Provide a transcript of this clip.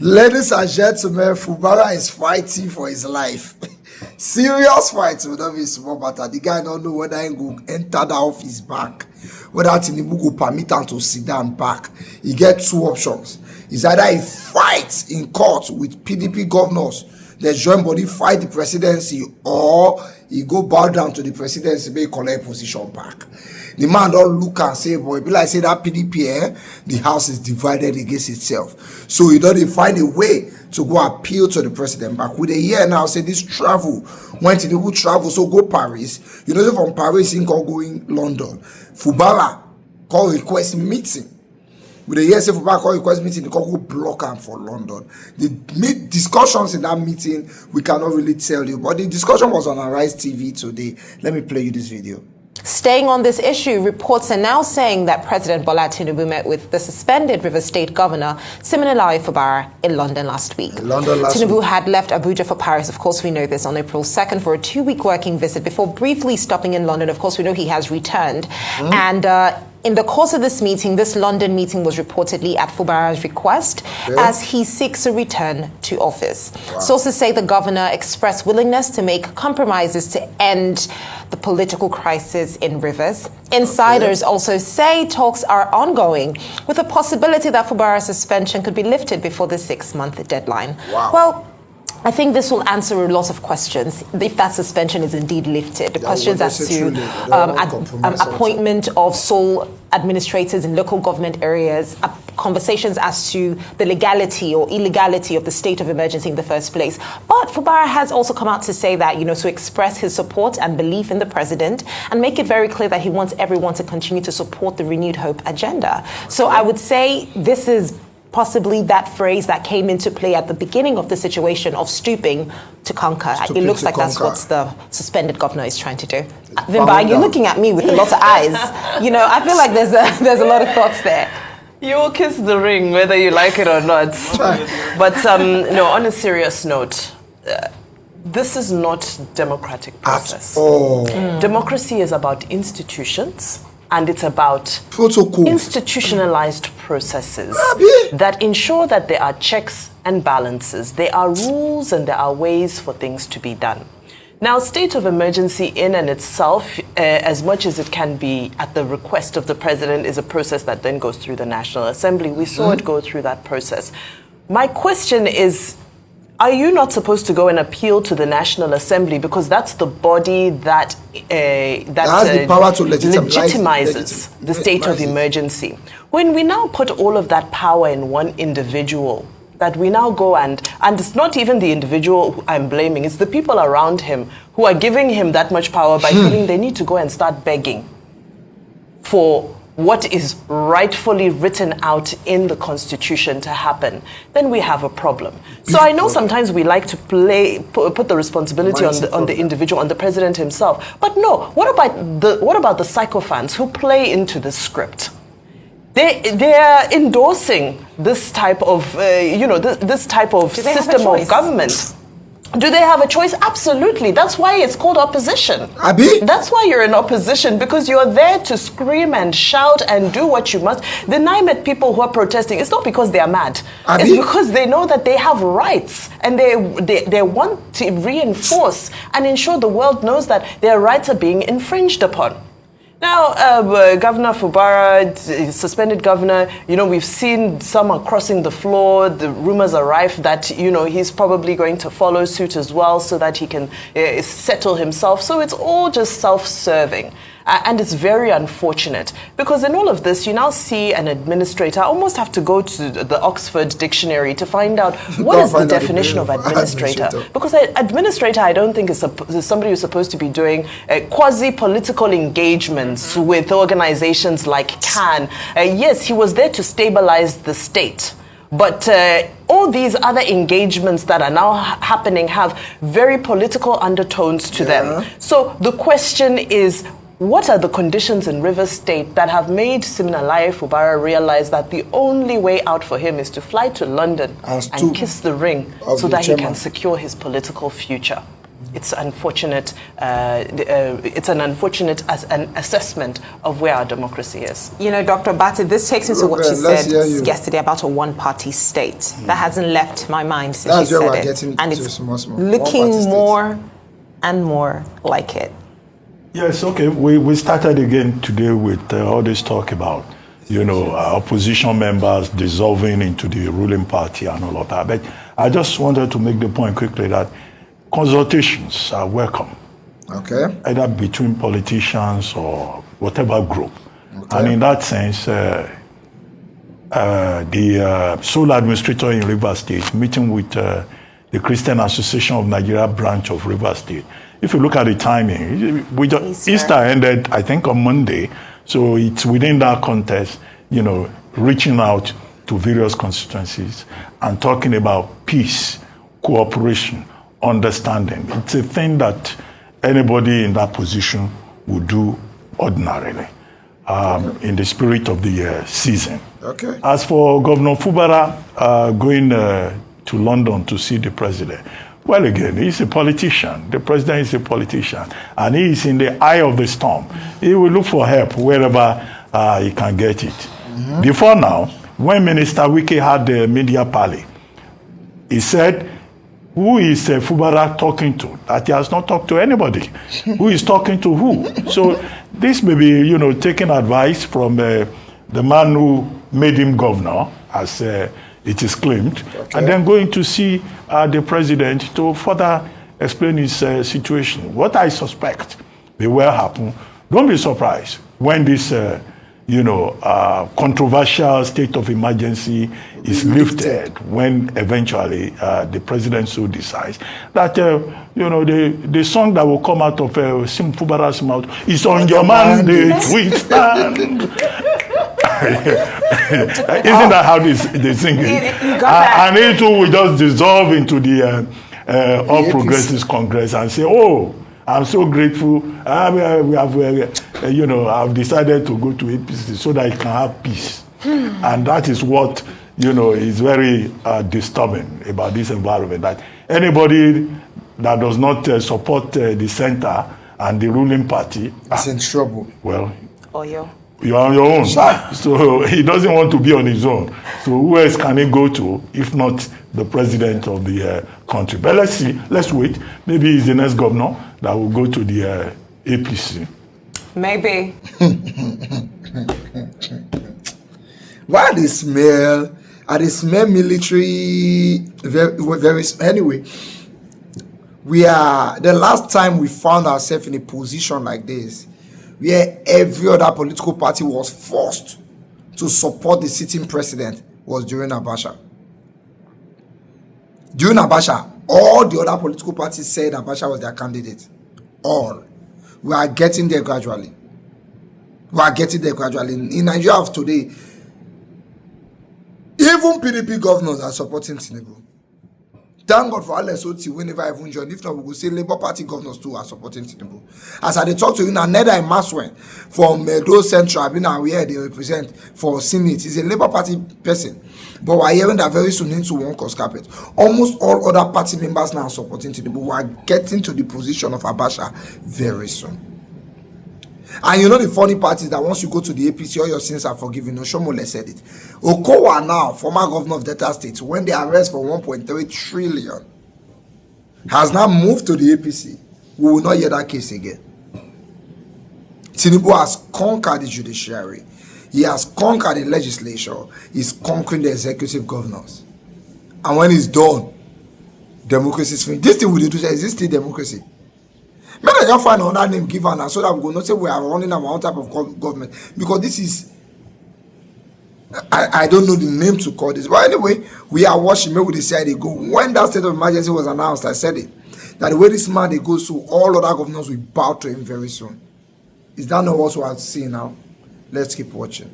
Ladies and gentlemen, Fubara is fighting for his life. Serious fight will not be small matter. The guy don't know whether he go enter the office back, whether Tinubu go permit him to sit down back. He get two options. It's either he fights in court with PDP governors, they join body fight the presidency, or he go bow down to the presidency, may collect position back. The man don't look and say, boy, be like say that PDP, the house is divided against itself. So he don't find a way to go appeal to the president back. With a year now, say this travel, when Tinubu travel, so go Paris. You know, from Paris, he can go in London. Fubara call request meeting. With a year, say Fubara call request meeting, they can go block him for London. The discussions in that meeting, we cannot really tell you. But the discussion was on Arise TV today. Let me play you this video. Staying on this issue, reports are now saying that President Bola Tinubu met with the suspended Rivers State Governor Siminalayi Fubara in London last week. Tinubu had left Abuja for Paris, of course we know this, on April 2nd for a 2-week working visit before briefly stopping in London. Of course we know he has returned. And in the course of this meeting, this London meeting was reportedly at Fubara's request as he seeks a return to office. Sources say the governor expressed willingness to make compromises to end the political crisis in Rivers. Insiders also say talks are ongoing with the possibility that Fubara's suspension could be lifted before the 6-month deadline. Well, I think this will answer a lot of questions if that suspension is indeed lifted. The questions as to appointment of sole administrators in local government areas, conversations as to the legality or illegality of the state of emergency in the first place. But Fubara has also come out to say that, to express his support and belief in the president and make it very clear that he wants everyone to continue to support the Renewed Hope agenda. So I would say this is possibly that phrase that came into play at the beginning of the situation of stooping to conquer. It looks like that's what the suspended governor is trying to do. Vimba, you're looking at me with a lot of eyes. I feel like there's a lot of thoughts there. You will kiss the ring whether you like it or not. But no, on a serious note, this is not democratic process. Democracy is about institutions. And it's about institutionalized processes that ensure that there are checks and balances. There are rules and there are ways for things to be done. Now, state of emergency in and itself, as much as it can be at the request of the president, is a process that then goes through the National Assembly. We saw it go through that process. My question is, are you not supposed to go and appeal to the National Assembly because that's the body that has the power to legitimizes the state of emergency? When we now put all of that power in one individual, that we now go and it's not even the individual who I'm blaming, it's the people around him who are giving him that much power by feeling they need to go and start begging for what is rightfully written out in the Constitution to happen, then we have a problem. So I know sometimes we like to put the responsibility on the individual, on the president himself. But no, what about the sycophants who play into the script? They are endorsing this type of this type of system of government. Do they have a choice? Absolutely. That's why it's called opposition. That's why you're in opposition, because you're there to scream and shout and do what you must. The NIMET people who are protesting, it's not because they are mad. It's because they know that they have rights and they want to reinforce and ensure the world knows that their rights are being infringed upon. Now, Governor Fubara, suspended governor, we've seen some are crossing the floor. The rumors are rife that, he's probably going to follow suit as well so that he can settle himself. So it's all just self-serving. And it's very unfortunate because in all of this, you now see an administrator almost have to go to the Oxford Dictionary to find out what is the definition of administrator. Because administrator, I don't think is somebody who's supposed to be doing quasi-political engagements with organizations like CAN. Yes, he was there to stabilize the state. But all these other engagements that are now happening have very political undertones to them. So the question is, what are the conditions in Rivers State that have made Siminalayi Fubara realize that the only way out for him is to fly to London and kiss the ring so that he can secure his political future? it's unfortunate. It's an unfortunate as an assessment of where our democracy is. You know, Dr. Bata, this takes me to what you said yesterday about a one-party state. That hasn't left my mind since you said it. And it's looking more and more like it. Yes, okay. We started again today with all this talk about, opposition members dissolving into the ruling party and all of that. But I just wanted to make the point quickly that consultations are welcome. Okay. Either between politicians or whatever group. Okay. And in that sense, the sole administrator in Rivers State meeting with the Christian Association of Nigeria branch of Rivers State. If you look at the timing, Easter ended, I think, on Monday. So it's within that context, reaching out to various constituencies and talking about peace, cooperation, understanding. It's a thing that anybody in that position would do ordinarily in the spirit of the season. Okay. As for Governor Fubara going to London to see the president, well, again, he's a politician. The president is a politician, and he is in the eye of the storm. He will look for help wherever he can get it. Mm-hmm. Before now, when Minister Wike had the media parley, he said, who is Fubara talking to? That he has not talked to anybody. Who is talking to who? So this may be, taking advice from the man who made him governor, as it is claimed, okay, and then going to see the president to further explain his situation. What I suspect may well happen, don't be surprised when this controversial state of emergency is lifted, when eventually the president so decides that, the song that will come out of Fubara's mouth is on your mandate we stand. Isn't that how they sing it? And it too will just dissolve into the All Progressives Congress and say, oh, I'm so grateful. I've decided to go to APC so that it can have peace. And that is what, is very disturbing about this environment. That anybody that does not support the center and the ruling party is in trouble. Well, Oyo. You're on your own. So he doesn't want to be on his own. So who else can he go to if not the president of the country? But let's see. Let's wait. Maybe he's the next governor that will go to the APC. Maybe. Why they smell? Are they smell military? Very. Anyway, we are the last time we found ourselves in a position like this, where every other political party was forced to support the sitting president, was during Abacha. During Abacha, all the other political parties said Abacha was their candidate. All. We are getting there gradually. In Nigeria of today, even PDP governors are supporting Tinubu. Thank God for Alex Oti whenever I even join. If not, we will say Labour Party governors too are supporting Tinubu. As I talk to you now, Neda Imaswen from Edo Central, I've been aware they represent for Senate. He's a Labour Party person. But we're hearing that very soon into one cause carpet. Almost all other party members now are supporting Tinubu. We are getting to the position of Abacha very soon. And the funny part is that once you go to the APC, all your sins are forgiven. Oshomole said it. Okowa now, former governor of Delta State, when they arrest for 1.3 trillion, has now moved to the APC. We will not hear that case again. Tinubu has conquered the judiciary. He has conquered the legislature. He's conquering the executive governors. And when he's done, democracy is finished. This thing we do is this still democracy? Maybe I just find another name given so that we will not say we are running our own type of government. Because this is, I don't know the name to call this. But anyway, we are watching. Maybe they say they go. When that state of emergency was announced, I said it. That the way this man they go to, all other governors will bow to him very soon. Is that not what we are seeing now? Let's keep watching.